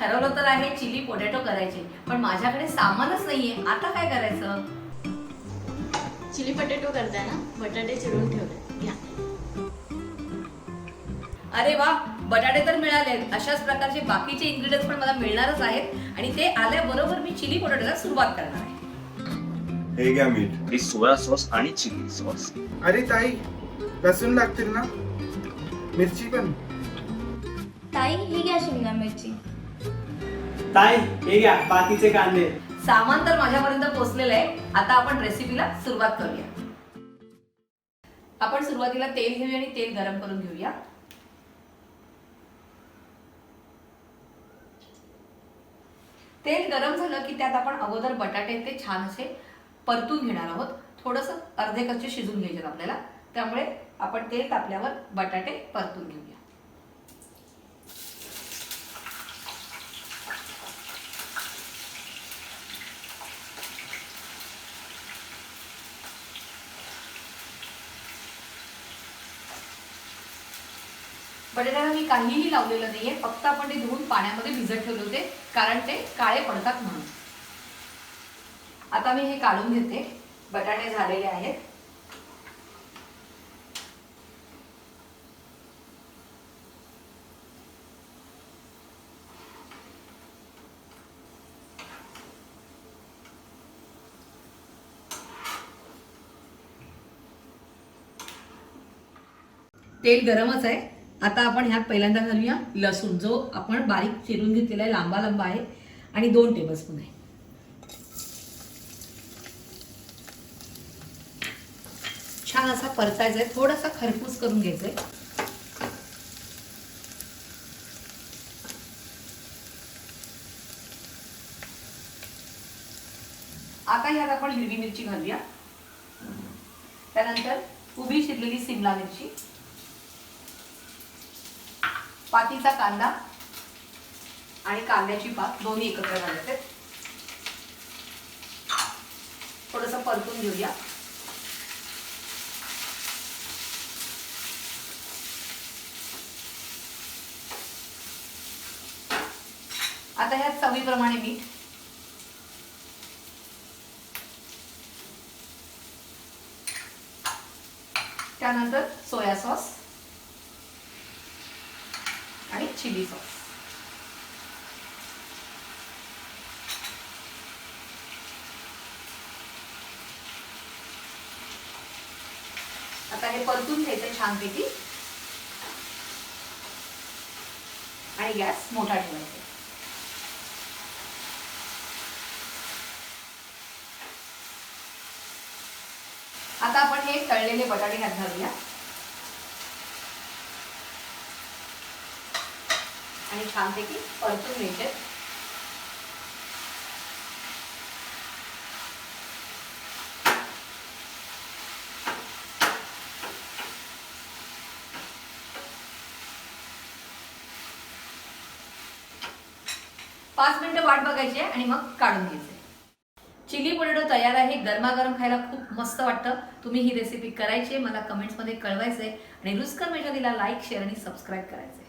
ठरवलं तर आहे चिली पोटॅटो करायचे, पण माझ्याकडे सामानच नाहीये. आता काय करायचं? चिली पोटॅटो करताना बटाटे चिरून ठेवले घ्या. अरे वा, बटाटे तर मिळालेत. अशाच प्रकारचे बाकीचे इन्ग्रेडियंट्स पण मला मिळणारच आहेत आणि ते आल्याबरोबर मी चिली पोटॅटोला सुरुवात करणार आहे. हे घ्या मीठ. हे सोया सॉस आणि चिली सॉस. अरे ताई, लसूण लागतील ना? मिरची पण. ताई ही घ्या शिमला मिरची. ताई हे घ्या बाकीचे कांदे. सामान तर माझ्यापर्यंत पोहोचलेलं आहे. आता आपण रेसिपीला सुरुवात करूया. आपण सुरुवातीला तेल घेऊया आणि तेल गरम करून घेऊया. तेल गरम झालं की त्यात आपण अगोदर बटाटे ते छान असे परतून घेणार आहोत. थोडंसं अर्धे कच्चे शिजून घ्यायचे आपल्याला, त्यामुळे आपण तेल तापल्यावर बटाटे परतून घेऊया. बटाट्याला मी काहीही लावलेलं नाहीये, फक्त आपण ते धुवून पाण्यामध्ये भिजत ठेवले होते, कारण ते काळे पडतात म्हणून. आता मी हे काढून घेते. बटाटे झालेले आहेत. तेल गरमच आहे. आता आपण ह्यात पहिल्यांदा घालूया लसूण, जो आपण बारीक चिरून घेतलेला आहे, लांबा लांबा आहे, आणि 2 टेबलस्पून आहे. छान असा परतायचा आहे, थोडासा खरपूस करून घ्यायचा आहे. आता ह्यात आपण हिरवी मिरची घालूया. त्यानंतर उभी चिरलेली सिमला मिरची, पातीचा कांदा आणि कांद्याची पात दोन्ही एकत्र घालायचे. थोडंसं परतून घेऊया. आता ह्यात चवीप्रमाणे मीठ, त्यानंतर सोया सॉस आणि चिली सॉस. आता हे परतून घ्यायचं छानपैकी आणि गॅस मोठा ठेवायचा. आता आपण हे तळलेले बटाटे ह्यात घालूया आणि छानपैकी परतून घ्यायचे. पाच मिनिटं वाट बघायची आणि मग काढून घ्यायचे. चिली पोटॅटो तयार आहे. गरमागरम खायला खूप मस्त वाटतं. तुम्ही ही रेसिपी करायची, मला कमेंट्समध्ये कळवायचंय आणि रुचकर मेजवानीला लाईक, शेअर आणि सबस्क्राईब करायचं.